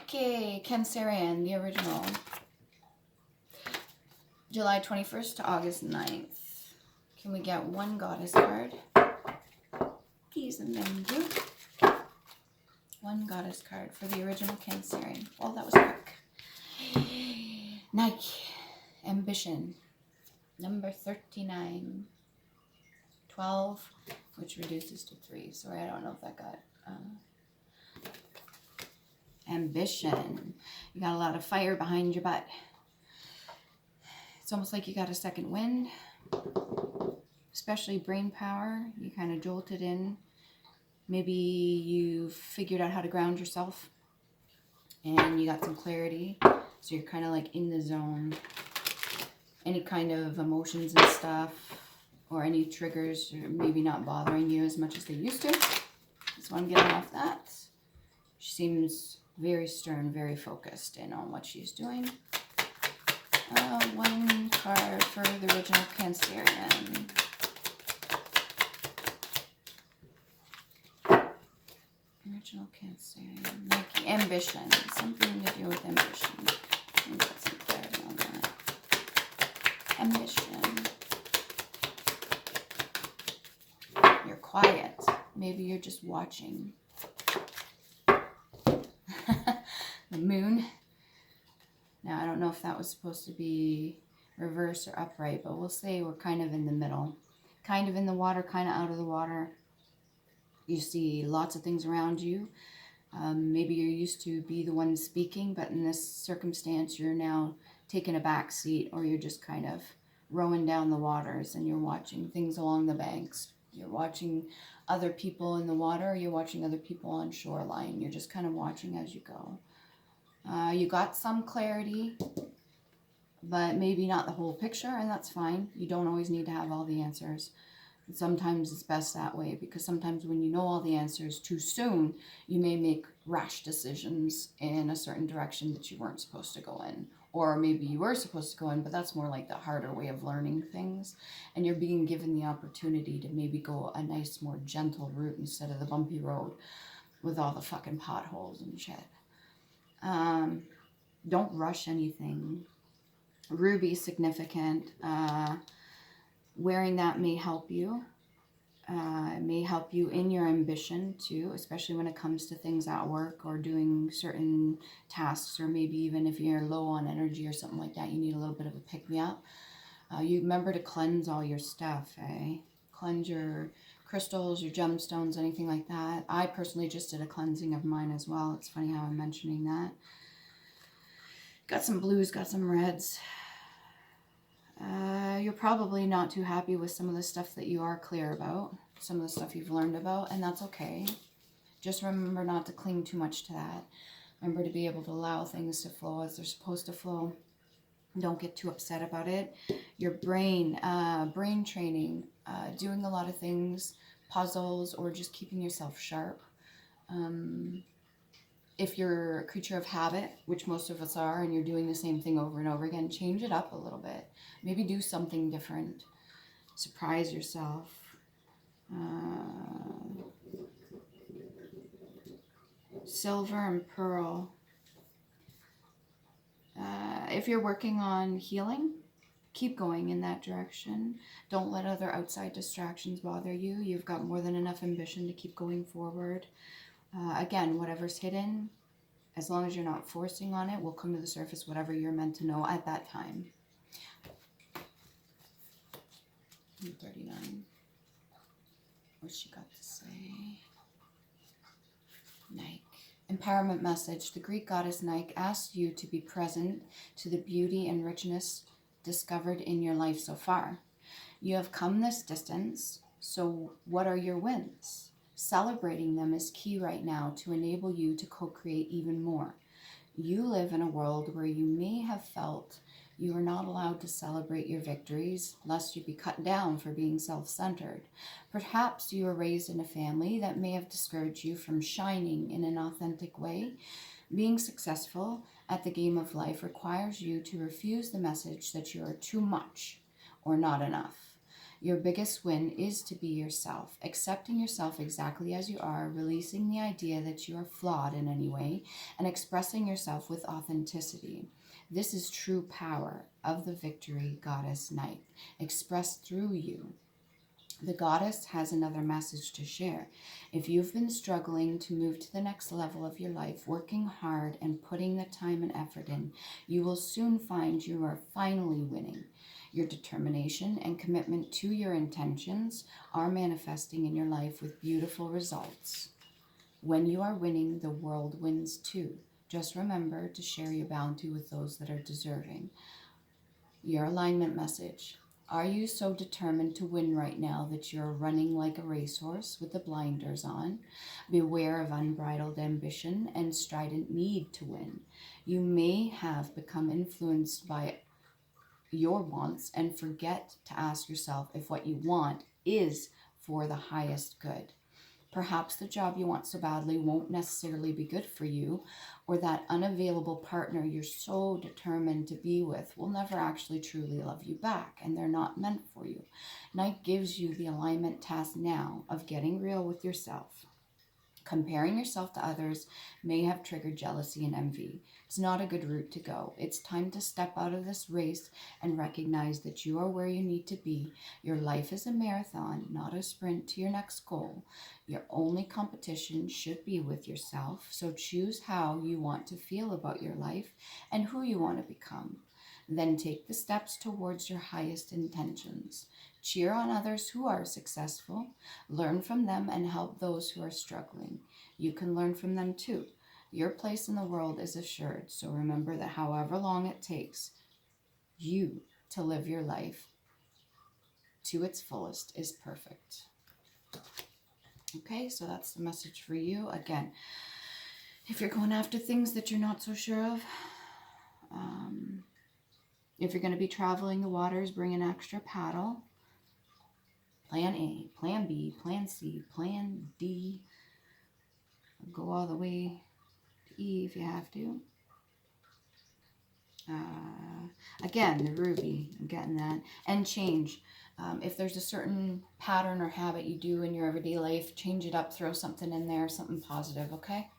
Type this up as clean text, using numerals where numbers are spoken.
Okay, Cancerian, the original. July 21st to August 9th. Can we get one goddess card? Please and thank you. One goddess card for the original Cancerian. Oh, that was quick. Nike. Ambition. Number 39. 12, which reduces to 3. Sorry, I don't know if that got... ambition. You got a lot of fire behind your butt. It's almost like you got a second wind. Especially brain power. You kind of jolted in. Maybe you figured out how to ground yourself. And you got some clarity. So you're kind of like in the zone. Any kind of emotions and stuff. Or any triggers are maybe not bothering you as much as they used to. So I'm getting off that. She seems very stern, very focused in on what she's doing. One card for the original Cancerian. Original Cancerian. Nike. Ambition. Something to do with ambition. Let me get some clarity on that. Ambition. You're quiet. Maybe you're just watching. The moon. Now, I don't know if that was supposed to be reverse or upright, but we'll say we're kind of in the middle. Kind of in the water, kind of out of the water. You see lots of things around you. Maybe you're used to be the one speaking, but in this circumstance, you're now taking a back seat, or you're just kind of rowing down the waters and you're watching things along the banks. You're watching other people in the water. You're watching other people on shoreline. You're just kind of watching as you go. You got some clarity, but maybe not the whole picture, and that's fine. You don't always need to have all the answers. Sometimes it's best that way, because sometimes when you know all the answers too soon, you may make rash decisions in a certain direction that you weren't supposed to go in. Or maybe you were supposed to go in, but that's more like the harder way of learning things. And you're being given the opportunity to maybe go a nice, more gentle route instead of the bumpy road with all the fucking potholes and shit. Don't rush anything. Ruby, significant. Wearing that may help you. It may help you in your ambition too, especially when it comes to things at work or doing certain tasks, or maybe even if you're low on energy or something like that, you need a little bit of a pick-me-up. You remember to cleanse all your stuff, eh? Cleanse your crystals, your gemstones, anything like that. I personally just did a cleansing of mine as well. It's funny how I'm mentioning that. Got some blues, got some reds. You're probably not too happy with some of the stuff that you are clear about, some of the stuff you've learned about, and that's okay. Just remember not to cling too much to that. Remember to be able to allow things to flow as they're supposed to flow. Don't get too upset about it. Your brain, brain training, doing a lot of things, puzzles, or just keeping yourself sharp. If you're a creature of habit, which most of us are, and you're doing the same thing over and over again, change it up a little bit. Maybe do something different. Surprise yourself. Silver and pearl. If you're working on healing, keep going in that direction. Don't let other outside distractions bother you. You've got more than enough ambition to keep going forward. Again, whatever's hidden, as long as you're not forcing on it, will come to the surface, whatever you're meant to know at that time. 39. What's she got to say? Nike. Empowerment message. The Greek goddess Nike asks you to be present to the beauty and richness discovered in your life so far. You have come this distance, so what are your wins? Celebrating them is key right now to enable you to co-create even more. You live in a world where you may have felt you are not allowed to celebrate your victories, lest you be cut down for being self-centered. Perhaps you were raised in a family that may have discouraged you from shining in an authentic way. Being successful at the game of life requires you to refuse the message that you are too much or not enough. Your biggest win is to be yourself, accepting yourself exactly as you are, releasing the idea that you are flawed in any way, and expressing yourself with authenticity. This is true power of the Victory Goddess Night, expressed through you. The goddess has another message to share. If you've been struggling to move to the next level of your life, working hard and putting the time and effort in, you will soon find you are finally winning. Your determination and commitment to your intentions are manifesting in your life with beautiful results. When you are winning, the world wins too. Just remember to share your bounty with those that are deserving. Your alignment message. Are you so determined to win right now that you're running like a racehorse with the blinders on? Beware of unbridled ambition and strident need to win. You may have become influenced by your wants and forget to ask yourself if what you want is for the highest good. Perhaps the job you want so badly won't necessarily be good for you, or that unavailable partner you're so determined to be with will never actually truly love you back, and they're not meant for you. Night gives you the alignment task now of getting real with yourself. Comparing yourself to others may have triggered jealousy and envy. It's not a good route to go. It's time to step out of this race and recognize that you are where you need to be. Your life is a marathon, not a sprint to your next goal. Your only competition should be with yourself, so choose how you want to feel about your life and who you want to become. Then take the steps towards your highest intentions. Cheer on others who are successful. Learn from them and help those who are struggling. You can learn from them too. Your place in the world is assured, so remember that however long it takes you to live your life to its fullest is perfect. Okay, so that's the message for you. Again, if you're going after things that you're not so sure of, if you're going to be traveling the waters, bring an extra paddle. Plan A, Plan B, Plan C, Plan D. Go all the way to E if you have to. Again, the ruby, I'm getting that. And change. If there's a certain pattern or habit you do in your everyday life, change it up, throw something in there, something positive, okay?